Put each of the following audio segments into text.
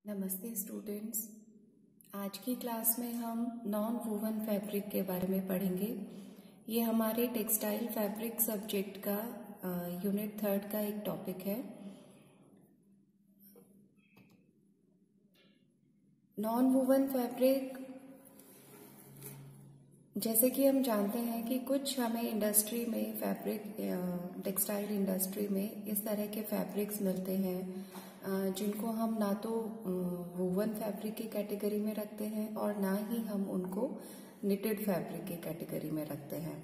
नमस्ते स्टूडेंट्स। आज की क्लास में हम नॉन वूवन फैब्रिक के बारे में पढ़ेंगे। ये हमारे टेक्सटाइल फैब्रिक सब्जेक्ट का यूनिट 3 का एक टॉपिक है। नॉन वूवन फैब्रिक, जैसे कि हम जानते हैं कि कुछ हमें इंडस्ट्री में फैब्रिक, टेक्सटाइल इंडस्ट्री में इस तरह के फैब्रिक्स मिलते हैं जिनको हम ना तो वूवन फैब्रिक की कैटेगरी में रखते हैं और ना ही हम उनको निटेड फैब्रिक की कैटेगरी में रखते हैं।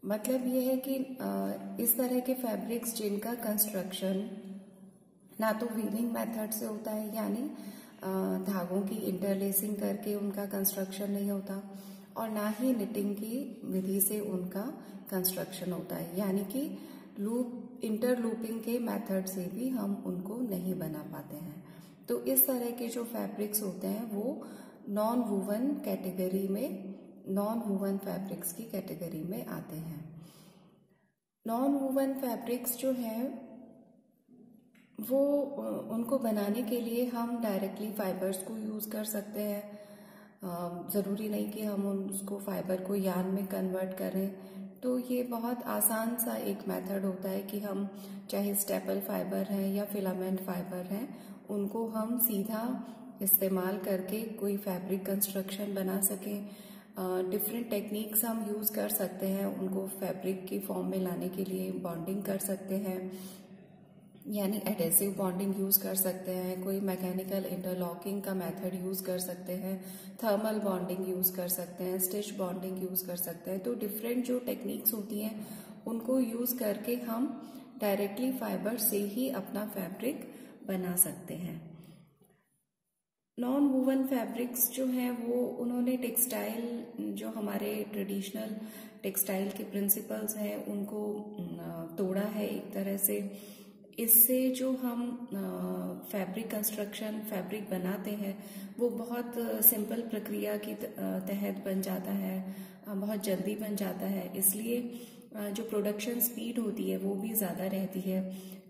मतलब ये है कि इस तरह के फैब्रिक्स जिनका कंस्ट्रक्शन ना तो वीविंग मेथड से होता है, यानी धागों की इंटरलेसिंग करके उनका कंस्ट्रक्शन नहीं होता, और ना ही निटिंग की विधि से उनका कंस्ट्रक्शन होता है, यानी कि इंटरलूपिंग के मेथड से भी हम उनको नहीं बना पाते हैं। तो इस तरह के जो फैब्रिक्स होते हैं वो नॉन वूवन कैटेगरी में, नॉन वूवन फैब्रिक्स की कैटेगरी में आते हैं। नॉन वूवन फैब्रिक्स जो हैं वो उनको बनाने के लिए हम डायरेक्टली फाइबर्स को यूज़ कर सकते हैं। ज़रूरी नहीं कि हम उसको फाइबर को यार्न में कन्वर्ट करें। तो ये बहुत आसान सा एक मेथड होता है कि हम चाहे स्टेपल फाइबर हैं या फिलामेंट फाइबर हैं, उनको हम सीधा इस्तेमाल करके कोई फैब्रिक कंस्ट्रक्शन बना सकें। डिफरेंट टेक्निक्स हम यूज़ कर सकते हैं उनको फैब्रिक की फॉर्म में लाने के लिए। बॉन्डिंग कर सकते हैं, यानी एडेसिव बॉन्डिंग यूज़ कर सकते हैं, कोई मैकेनिकल इंटरलॉकिंग का मेथड यूज़ कर सकते हैं, थर्मल बॉन्डिंग यूज़ कर सकते हैं, स्टिच बॉन्डिंग यूज़ कर सकते हैं। तो डिफरेंट जो टेक्निक्स होती हैं उनको यूज़ करके हम डायरेक्टली फाइबर से ही अपना फैब्रिक बना सकते हैं। नॉन वूवन फैब्रिक्स जो हैं वो उन्होंने टेक्सटाइल, जो हमारे ट्रेडिशनल टेक्सटाइल के प्रिंसिपल्स हैं उनको तोड़ा है एक तरह से। इससे जो हम फैब्रिक कंस्ट्रक्शन, फैब्रिक बनाते हैं वो बहुत सिंपल प्रक्रिया की तहत बन जाता है, बहुत जल्दी बन जाता है। इसलिए जो प्रोडक्शन स्पीड होती है वो भी ज़्यादा रहती है।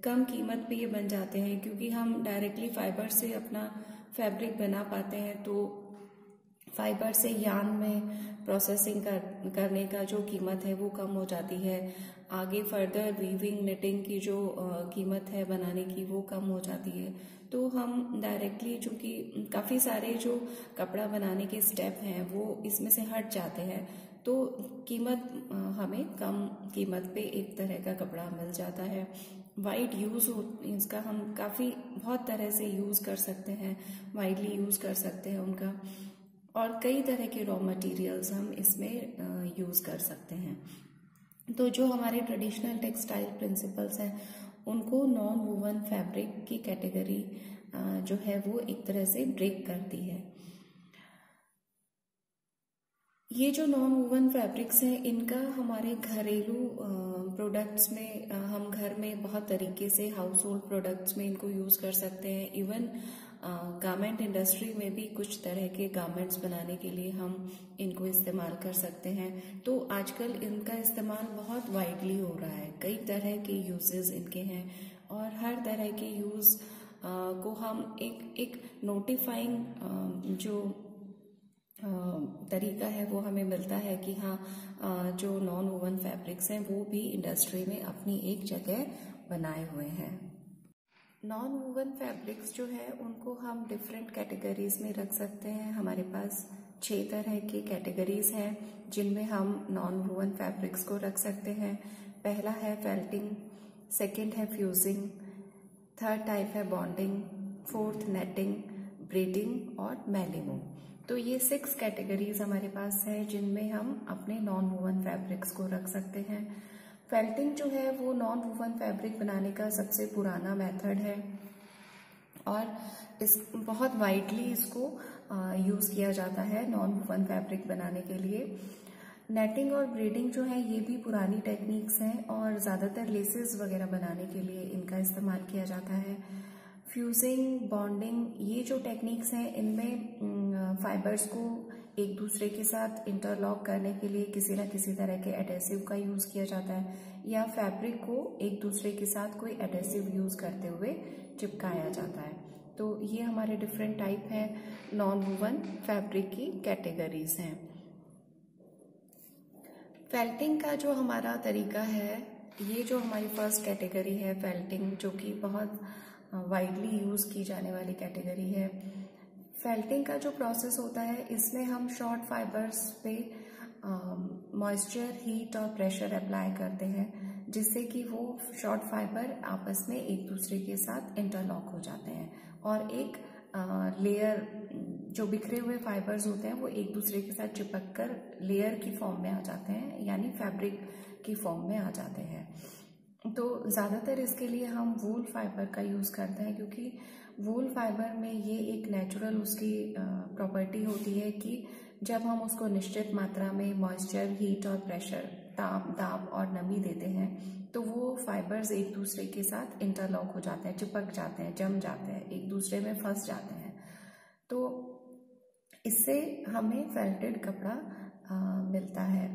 कम कीमत पे ये बन जाते हैं क्योंकि हम डायरेक्टली फाइबर से अपना फैब्रिक बना पाते हैं। तो फाइबर से यार्न में प्रोसेसिंग करने का जो कीमत है वो कम हो जाती है। आगे फर्दर वीविंग, निटिंग की जो कीमत है बनाने की वो कम हो जाती है। तो हम डायरेक्टली, चूँकि काफ़ी सारे जो कपड़ा बनाने के स्टेप हैं वो इसमें से हट जाते हैं, तो कीमत हमें कम कीमत पे एक तरह का कपड़ा मिल जाता है। वाइड यूज़ इसका हम बहुत तरह से यूज़ कर सकते हैं, वाइडली यूज़ कर सकते हैं उनका, और कई तरह के रॉ मटेरियल्स हम इसमें यूज़ कर सकते हैं। तो जो हमारे ट्रेडिशनल टेक्सटाइल प्रिंसिपल्स हैं उनको नॉन वूवन फैब्रिक की कैटेगरी जो है वो एक तरह से ब्रेक करती है। ये जो नॉन वूवन फैब्रिक्स हैं इनका हमारे घरेलू प्रोडक्ट्स में, हम घर में बहुत तरीके से हाउस होल्ड प्रोडक्ट्स में इनको यूज़ कर सकते हैं। इवन गारमेंट इंडस्ट्री में भी कुछ तरह के गारमेंट्स बनाने के लिए हम इनको इस्तेमाल कर सकते हैं। तो आजकल इनका इस्तेमाल बहुत वाइडली हो रहा है, कई तरह के यूजेस इनके हैं, और हर तरह के यूज़ को हम एक नोटिफाइंग जो तरीका है वो हमें मिलता है कि हाँ, जो नॉन वूवन फैब्रिक्स हैं वो भी इंडस्ट्री में अपनी एक जगह बनाए हुए हैं। नॉन वूवन फैब्रिक्स जो है उनको हम डिफरेंट कैटेगरीज में रख सकते हैं। हमारे पास 6 तरह की कैटेगरीज हैं जिनमें हम नॉन वूवन फैब्रिक्स को रख सकते हैं। पहला है फेल्टिंग, सेकंड है फ्यूजिंग, थर्ड टाइप है बॉन्डिंग, फोर्थ नेटिंग, ब्रीडिंग और मैलिमो। तो ये 6 कैटेगरीज हमारे पास है जिनमें हम अपने नॉन वूवन फैब्रिक्स को रख सकते हैं। फेल्टिंग जो है वो नॉन वूवन फैब्रिक बनाने का सबसे पुराना मेथड है और बहुत वाइडली इसको यूज़ किया जाता है नॉन वूवन फैब्रिक बनाने के लिए। नेटिंग और ब्रीडिंग जो है ये भी पुरानी टेक्निक्स हैं और ज़्यादातर लेसेस वगैरह बनाने के लिए इनका इस्तेमाल किया जाता है। फ्यूजिंग, बॉन्डिंग, ये जो टेक्निक्स हैं इनमें फाइबर्स को एक दूसरे के साथ इंटरलॉक करने के लिए किसी न किसी तरह के एडेसिव का यूज़ किया जाता है, या फैब्रिक को एक दूसरे के साथ कोई एडेसिव यूज़ करते हुए चिपकाया जाता है। तो ये हमारे डिफरेंट टाइप हैं नॉन वूवन फैब्रिक की कैटेगरीज हैं। फेल्टिंग का जो हमारा तरीका है, ये जो हमारी फर्स्ट कैटेगरी है फेल्टिंग, जो कि बहुत वाइडली यूज़ की जाने वाली कैटेगरी है। फेल्टिंग का जो प्रोसेस होता है, इसमें हम शॉर्ट फाइबर्स पे मॉइस्चर, हीट और प्रेशर अप्लाई करते हैं, जिससे कि वो शॉर्ट फाइबर आपस में एक दूसरे के साथ इंटरलॉक हो जाते हैं और एक लेयर, जो बिखरे हुए फाइबर्स होते हैं वो एक दूसरे के साथ चिपक कर लेयर की फॉर्म में आ जाते हैं, यानी फैब्रिक की फॉर्म में आ जाते हैं। तो ज़्यादातर इसके लिए हम वूल फाइबर का यूज़ करते हैं, क्योंकि वूल फाइबर में ये एक नेचुरल उसकी प्रॉपर्टी होती है कि जब हम उसको निश्चित मात्रा में मॉइस्चर, हीट और प्रेशर, दाब और नमी देते हैं, तो वो फाइबर्स एक दूसरे के साथ इंटरलॉक हो जाते हैं, चिपक जाते हैं, जम जाते हैं, एक दूसरे में फंस जाते हैं। तो इससे हमें फेल्टेड कपड़ा मिलता है।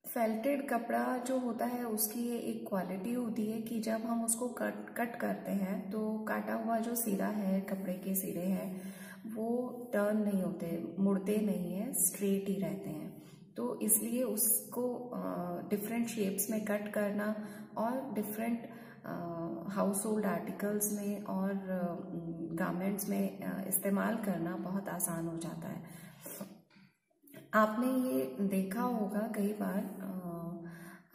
फेल्टेड कपड़ा जो होता है उसकी ये एक क्वालिटी होती है कि जब हम उसको कट करते हैं तो काटा हुआ जो सिरा है, कपड़े के सिरे हैं, वो टर्न नहीं होते, मुड़ते नहीं है, स्ट्रेट ही रहते हैं। तो इसलिए उसको डिफरेंट शेप्स में कट करना और डिफरेंट हाउस होल्ड आर्टिकल्स में और गारमेंट्स में इस्तेमाल करना बहुत आसान हो जाता है। आपने ये देखा होगा कई बार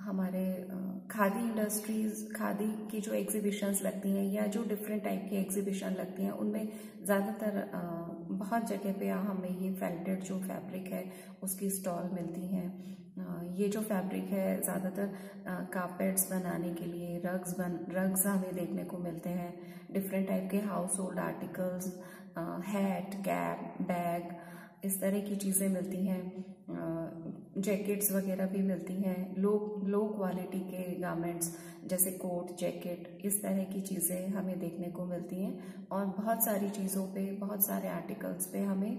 हमारे खादी इंडस्ट्रीज, खादी की जो एग्जीबिशंस लगती हैं या जो डिफरेंट टाइप की एग्जीबिशन लगती हैं, उनमें ज़्यादातर बहुत जगह पे हमें ये फेल्टेड जो फैब्रिक है उसकी स्टॉल मिलती हैं। ये जो फैब्रिक है ज़्यादातर कारपेट्स बनाने के लिए, रग्स हमें देखने को मिलते हैं, डिफरेंट टाइप के house hold articles, hat, cap, bag, इस तरह की चीज़ें मिलती हैं। जैकेट्स वगैरह भी मिलती हैं, लो क्वालिटी के गारमेंट्स जैसे कोट, जैकेट, इस तरह की चीज़ें हमें देखने को मिलती हैं। और बहुत सारी चीज़ों पे, बहुत सारे आर्टिकल्स पे हमें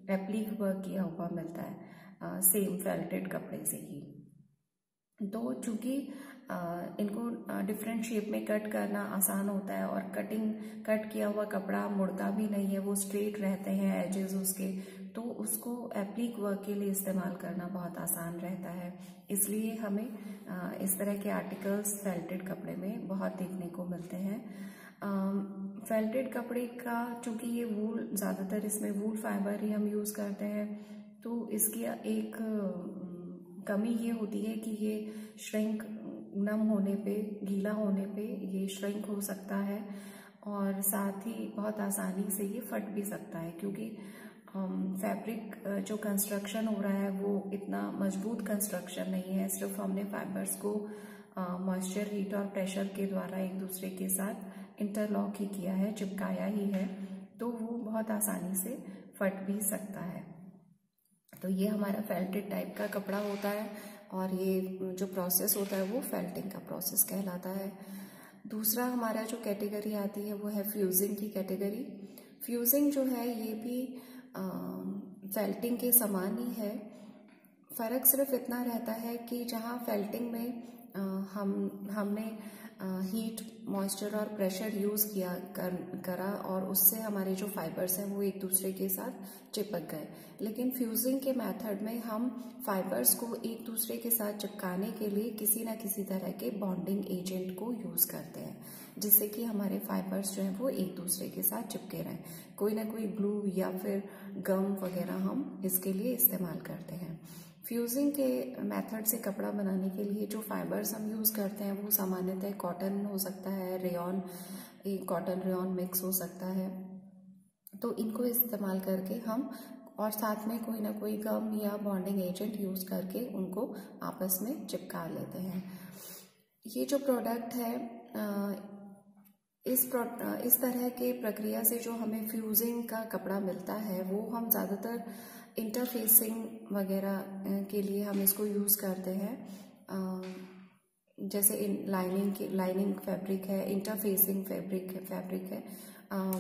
एप्लिक वर्क किया हुआ मिलता है, सेम फेल्टेड कपड़े से ही। तो चूँकि इनको डिफरेंट शेप में कट करना आसान होता है और कट किया हुआ कपड़ा मुड़ता भी नहीं है, वो स्ट्रेट रहते हैं एजेस उसके, तो उसको एप्लिक वर्क के लिए इस्तेमाल करना बहुत आसान रहता है। इसलिए हमें इस तरह के आर्टिकल्स फेल्टेड कपड़े में बहुत देखने को मिलते हैं। फेल्टेड कपड़े का चूँकि ये वूल, ज़्यादातर इसमें वूल फाइबर ही हम यूज़ करते हैं, तो इसकी एक कमी ये होती है कि ये श्रिंक, नम होने पे, गीला होने पे ये श्रिंक हो सकता है और साथ ही बहुत आसानी से ये फट भी सकता है, क्योंकि फैब्रिक जो कंस्ट्रक्शन हो रहा है वो इतना मजबूत कंस्ट्रक्शन नहीं है। सिर्फ हमने फाइबर्स को मॉइस्चर, हीट और प्रेशर के द्वारा एक दूसरे के साथ इंटरलॉक ही किया है, चिपकाया ही है, तो वो बहुत आसानी से फट भी सकता है। तो ये हमारा फेल्टेड टाइप का कपड़ा होता है और ये जो प्रोसेस होता है वो फेल्टिंग का प्रोसेस कहलाता है। दूसरा हमारा जो कैटेगरी आती है वो है फ्यूजिंग की कैटेगरी। फ्यूजिंग जो है ये भी फेल्टिंग के समान ही है। फ़र्क सिर्फ इतना रहता है कि जहाँ फेल्टिंग में हमने हीट, मॉइस्चर और प्रेशर यूज़ करा और उससे हमारे जो फाइबर्स हैं वो एक दूसरे के साथ चिपक गए, लेकिन फ्यूजिंग के मेथड में हम फाइबर्स को एक दूसरे के साथ चिपकाने के लिए किसी न किसी तरह के बॉन्डिंग एजेंट को यूज़ करते हैं, जिससे कि हमारे फाइबर्स जो हैं वो एक दूसरे के साथ चिपके रहें। कोई ना कोई ग्लू या फिर गम वगैरह हम इसके लिए इस्तेमाल करते हैं। फ्यूजिंग के मेथड से कपड़ा बनाने के लिए जो फाइबर्स हम यूज़ करते हैं वो सामान्यतः कॉटन हो सकता है, रेयॉन, कॉटन रेयॉन मिक्स हो सकता है। तो इनको इस्तेमाल करके हम, और साथ में कोई ना कोई गम या बॉन्डिंग एजेंट यूज़ करके उनको आपस में चिपका लेते हैं। ये जो प्रोडक्ट है, इस तरह के प्रक्रिया से जो हमें फ्यूजिंग का कपड़ा मिलता है वो हम ज़्यादातर इंटरफेसिंग वगैरह के लिए हम इसको यूज़ करते हैं। जैसे लाइनिंग फैब्रिक है, इंटरफेसिंग फैब्रिक है,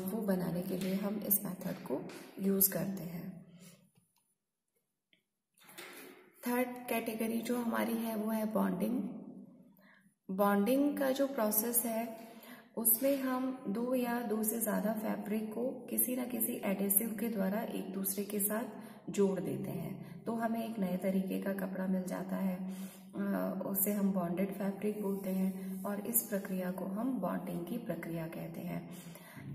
वो बनाने के लिए हम इस मेथड को यूज़ करते हैं। थर्ड कैटेगरी जो हमारी है वो है बॉन्डिंग। बॉन्डिंग का जो प्रोसेस है उसमें हम 2 या 2 से ज़्यादा फैब्रिक को किसी न किसी एडेसिव के द्वारा एक दूसरे के साथ जोड़ देते हैं, तो हमें एक नए तरीके का कपड़ा मिल जाता है। उसे हम बॉन्डेड फैब्रिक बोलते हैं और इस प्रक्रिया को हम बॉन्डिंग की प्रक्रिया कहते हैं।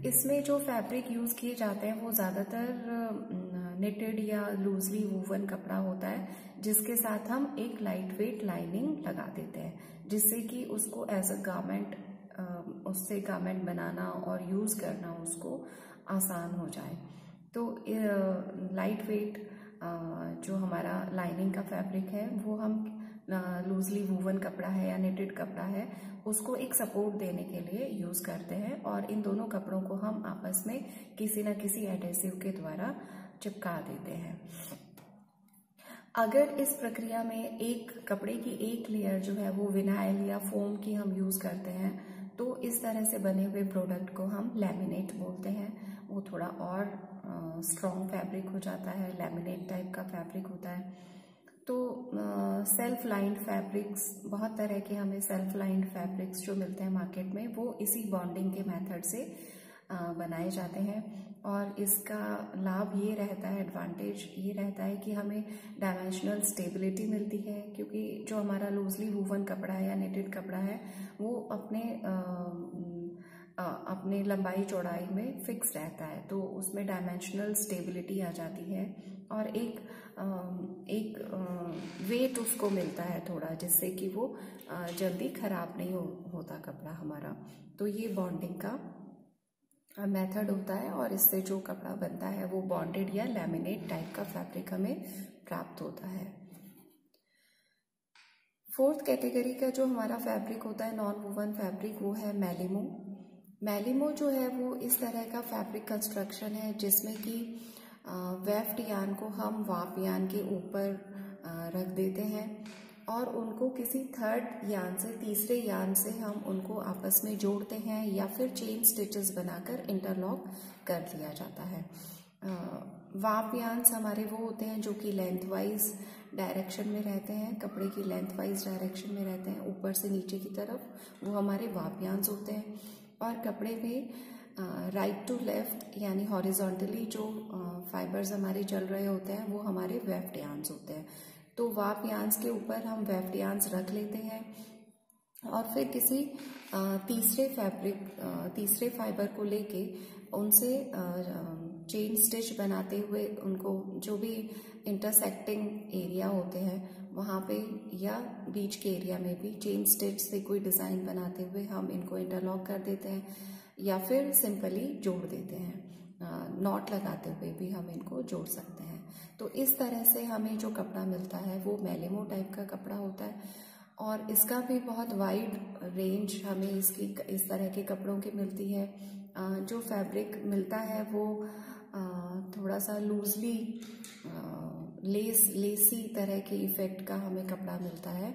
इसमें जो फैब्रिक यूज़ किए जाते हैं वो ज़्यादातर निटेड या लूजली वूवन कपड़ा होता है, जिसके साथ हम एक लाइट वेट लाइनिंग लगा देते हैं, जिससे कि उसको एज अ गारमेंट उससे गारमेंट बनाना और यूज़ करना उसको आसान हो जाए। तो लाइट वेट जो हमारा लाइनिंग का फैब्रिक है वो हम लूजली वूवन कपड़ा है या निटेड कपड़ा है उसको एक सपोर्ट देने के लिए यूज़ करते हैं, और इन दोनों कपड़ों को हम आपस में किसी न किसी एडेसिव के द्वारा चिपका देते हैं। अगर इस प्रक्रिया में एक कपड़े की एक लेयर जो है वो विनाइल या फोम की हम यूज़ करते हैं, तो इस तरह से बने हुए प्रोडक्ट को हम लैमिनेट बोलते हैं। वो थोड़ा और स्ट्रॉन्ग फैब्रिक हो जाता है, लैमिनेट टाइप का फैब्रिक होता है। तो सेल्फ लाइंड फैब्रिक्स, बहुत तरह के हमें सेल्फ लाइंड फैब्रिक्स जो मिलते हैं मार्केट में, वो इसी बॉन्डिंग के मेथड से बनाए जाते हैं। और इसका लाभ ये रहता है, एडवांटेज ये रहता है कि हमें डायमेंशनल स्टेबिलिटी मिलती है, क्योंकि जो हमारा लूजली वूवन कपड़ा है या निटेड कपड़ा है वो अपने लंबाई चौड़ाई में फिक्स रहता है, तो उसमें डायमेंशनल स्टेबिलिटी आ जाती है और एक वेट उसको मिलता है थोड़ा, जिससे कि वो जल्दी खराब नहीं होता कपड़ा हमारा। तो ये बॉन्डिंग का मेथड होता है और इससे जो कपड़ा बनता है वो बॉन्डेड या लैमिनेट टाइप का फैब्रिक हमें प्राप्त होता है। फोर्थ कैटेगरी का जो हमारा फैब्रिक होता है नॉन वूवन फैब्रिक, वो है मेलिमो। मेलिमो जो है वो इस तरह का फैब्रिक कंस्ट्रक्शन है जिसमें कि वेफ्ट यान को हम वाप यान के ऊपर रख देते हैं और उनको किसी थर्ड यान से, तीसरे यान से हम उनको आपस में जोड़ते हैं या फिर चेन स्टिचेस बनाकर इंटरलॉक कर दिया जाता है। वाप यान्स हमारे वो होते हैं जो कि लेंथवाइज डायरेक्शन में रहते हैं, कपड़े की लेंथवाइज डायरेक्शन में रहते हैं ऊपर से नीचे की तरफ, वो हमारे वाप यान्स होते हैं। और कपड़े में राइट टू लेफ्ट यानी हॉरिजॉन्टली जो फाइबर्स हमारे चल रहे होते हैं वो हमारे वेफ्ट यान्स होते हैं। तो वाप यान्स के ऊपर हम वेफ्ट यान्स रख लेते हैं और फिर किसी तीसरे फाइबर को लेके उनसे चेन स्टिच बनाते हुए उनको जो भी इंटरसेक्टिंग एरिया होते हैं वहाँ पे या बीच के एरिया में भी चेन स्टिच से कोई डिज़ाइन बनाते हुए हम इनको इंटरलॉक कर देते हैं या फिर सिंपली जोड़ देते हैं। नॉट लगाते हुए भी हम इनको जोड़ सकते हैं। तो इस तरह से हमें जो कपड़ा मिलता है वो मेलिमो टाइप का कपड़ा होता है और इसका भी बहुत वाइड रेंज हमें इसकी इस तरह के कपड़ों की मिलती है। जो फैब्रिक मिलता है वो थोड़ा सा लूजली लेसी तरह के इफेक्ट का हमें कपड़ा मिलता है।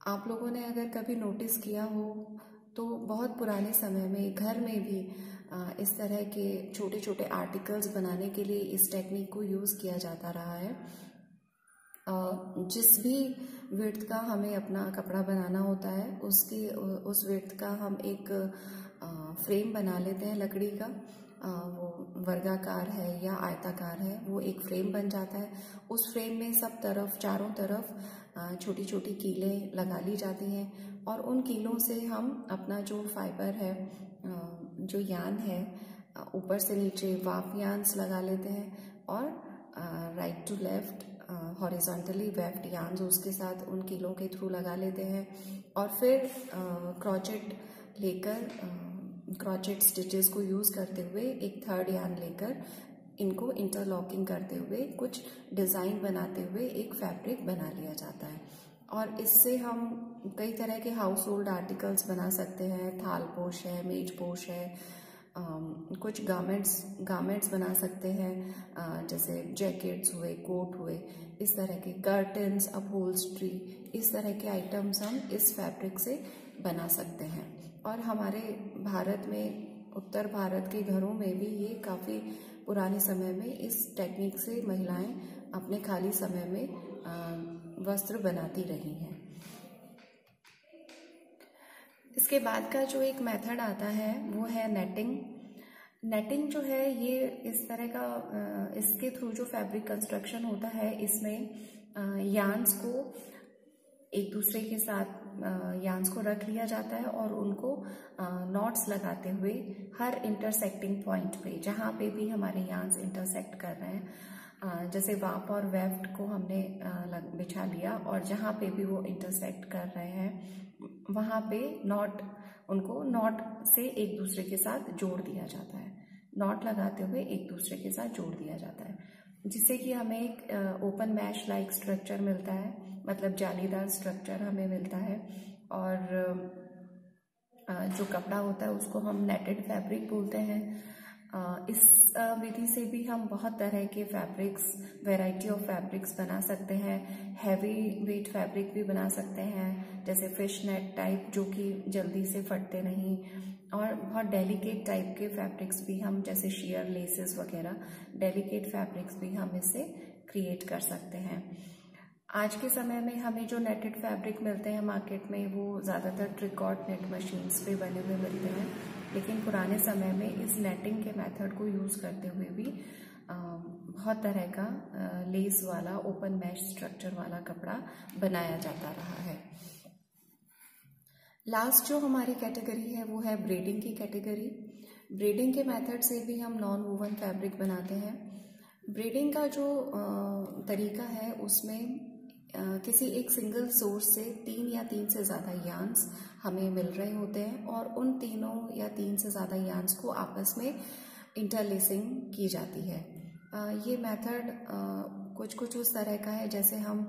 आप लोगों ने अगर कभी नोटिस किया हो तो बहुत पुराने समय में घर में भी इस तरह के छोटे छोटे आर्टिकल्स बनाने के लिए इस टेक्निक को यूज़ किया जाता रहा है। जिस भी विड्थ का हमें अपना कपड़ा बनाना होता है उस विड्थ का हम एक फ्रेम बना लेते हैं लकड़ी का, वो वर्गाकार है या आयताकार है, वो एक फ्रेम बन जाता है। उस फ्रेम में सब तरफ, चारों तरफ छोटी छोटी कीलें लगा ली जाती हैं और उन कीलों से हम अपना जो फाइबर है, जो यान है, ऊपर से नीचे वाप यान्स लगा लेते हैं और right to left horizontally weft yarns उसके साथ उन कीलों के थ्रू लगा लेते हैं और फिर क्रॉचेट लेकर, क्रॉचेट स्टिचेस को यूज़ करते हुए एक थर्ड यान लेकर इनको इंटरलॉकिंग करते हुए कुछ डिज़ाइन बनाते हुए एक फैब्रिक बना लिया जाता है। और इससे हम कई तरह के हाउस होल्ड आर्टिकल्स बना सकते हैं। थाल पोश है, मेज पोश है, कुछ गारमेंट्स बना सकते हैं, जैसे जैकेट्स हुए, कोट हुए, इस तरह के कर्टन्स, अपहोल्स्ट्री, इस तरह के आइटम्स हम इस फैब्रिक से बना सकते हैं। और हमारे भारत में, उत्तर भारत के घरों में भी ये काफ़ी पुराने समय में इस टेक्निक से महिलाएं अपने खाली समय में वस्त्र बनाती रही हैं। इसके बाद का जो एक मेथड आता है वो है नेटिंग। नेटिंग जो है ये इस तरह का इसके थ्रू जो फैब्रिक कंस्ट्रक्शन होता है, इसमें यार्न्स को एक दूसरे के साथ यार्न्स को रख लिया जाता है और उनको नॉट्स लगाते हुए हर इंटरसेक्टिंग पॉइंट पे, जहाँ पे भी हमारे यार्न्स इंटरसेक्ट कर रहे हैं, जैसे वाप और वेफ्ट को हमने बिछा लिया और जहाँ पे भी वो इंटरसेक्ट कर रहे हैं वहाँ पे उनको नॉट से एक दूसरे के साथ जोड़ दिया जाता है। नॉट लगाते हुए एक दूसरे के साथ जोड़ दिया जाता है, जिससे कि हमें एक ओपन मैश लाइक स्ट्रक्चर मिलता है, मतलब जालीदार स्ट्रक्चर हमें मिलता है। और जो कपड़ा होता है उसको हम नेटेड फैब्रिक बोलते हैं। इस विधि से भी हम बहुत तरह के फैब्रिक्स, वैरायटी ऑफ फैब्रिक्स बना सकते हैं। हैवी वेट फैब्रिक भी बना सकते हैं, जैसे फिश नेट टाइप, जो कि जल्दी से फटते नहीं, और बहुत डेलिकेट टाइप के फैब्रिक्स भी हम, जैसे शेयर लेसेस वगैरह, डेलिकेट फैब्रिक्स भी हम इससे क्रिएट कर सकते हैं। आज के समय में हमें जो नेटेड फैब्रिक मिलते हैं मार्केट में, वो ज़्यादातर ट्रिकॉट नेट मशीन्स पे बने हुए मिलते हैं, लेकिन पुराने समय में इस नेटिंग के मेथड को यूज़ करते हुए भी बहुत तरह का लेस वाला ओपन मैश स्ट्रक्चर वाला कपड़ा बनाया जाता रहा है। लास्ट जो हमारी कैटेगरी है वो है ब्रेडिंग की कैटेगरी। ब्रेडिंग के मेथड से भी हम नॉन वूवन फैब्रिक बनाते हैं। ब्रेडिंग का जो तरीका है उसमें किसी एक सिंगल सोर्स से 3 या 3 से ज़्यादा यार्न्स हमें मिल रहे होते हैं और उन 3 या 3 से ज़्यादा यार्न्स को आपस में इंटरलेसिंग की जाती है। ये मेथड कुछ उस तरह का है जैसे हम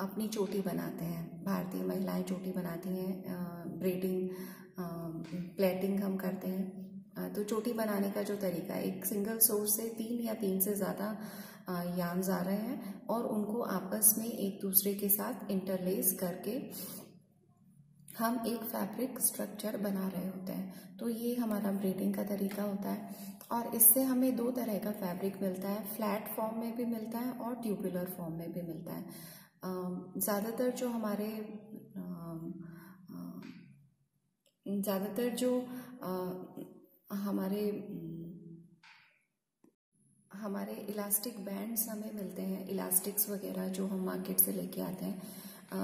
अपनी चोटी बनाते हैं, भारतीय महिलाएं चोटी बनाती हैं, ब्रेडिंग प्लेटिंग हम करते हैं। तो चोटी बनाने का जो तरीका है, एक सिंगल सोर्स से 3 या 3 से ज़्यादा यार्न्स आ रहे हैं और उनको आपस में एक दूसरे के साथ इंटरलेस करके हम एक फैब्रिक स्ट्रक्चर बना रहे होते हैं। तो ये हमारा ब्रेडिंग का तरीका होता है और इससे हमें 2 तरह का फैब्रिक मिलता है, फ्लैट फॉर्म में भी मिलता है और ट्यूबुलर फॉर्म में भी मिलता है। ज़्यादातर जो हमारे इलास्टिक बैंड्स हमें मिलते हैं, इलास्टिक्स वगैरह जो हम मार्केट से लेके आते हैं,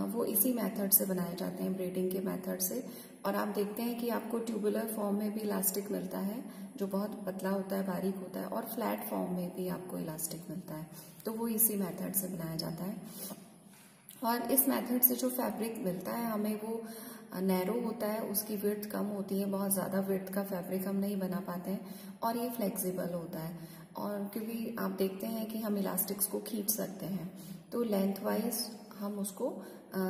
वो इसी मेथड से बनाए जाते हैं, ब्रेडिंग के मेथड से। और आप देखते हैं कि आपको ट्यूबुलर फॉर्म में भी इलास्टिक मिलता है जो बहुत पतला होता है, बारीक होता है, और फ्लैट फॉर्म में भी आपको इलास्टिक मिलता है, तो वो इसी मेथड से बनाया जाता है। और इस मेथड से जो फैब्रिक मिलता है हमें, वो नैरो होता है, उसकी विड्थ कम होती है, बहुत ज़्यादा विड्थ का फैब्रिक हम नहीं बना पाते हैं, और ये फ्लेक्सिबल होता है। और क्योंकि आप देखते हैं कि हम इलास्टिक्स को खींच सकते हैं, तो लेंथ वाइज हम उसको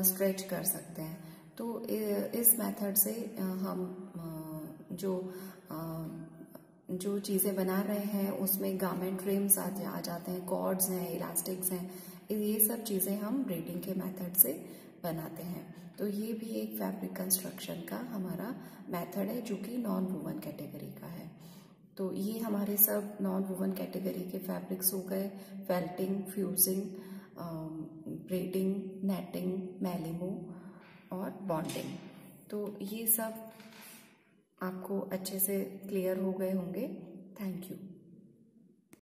स्ट्रेच कर सकते हैं। तो इस मेथड से हम जो चीज़ें बना रहे हैं उसमें गारमेंट रिम्स आ जाते हैं, कॉर्ड्स हैं, इलास्टिक्स हैं, ये सब चीज़ें हम ब्रेडिंग के मेथड से बनाते हैं। तो ये भी एक फैब्रिक कंस्ट्रक्शन का हमारा मेथड है जो कि नॉन वूवन कैटेगरी का है। तो ये हमारे सब नॉन वूवन कैटेगरी के फैब्रिक्स हो गए, फेल्टिंग, फ्यूजिंग, ब्रेडिंग, नेटिंग, मैलिमो और बॉन्डिंग। तो ये सब आपको अच्छे से क्लियर हो गए होंगे। Thank you.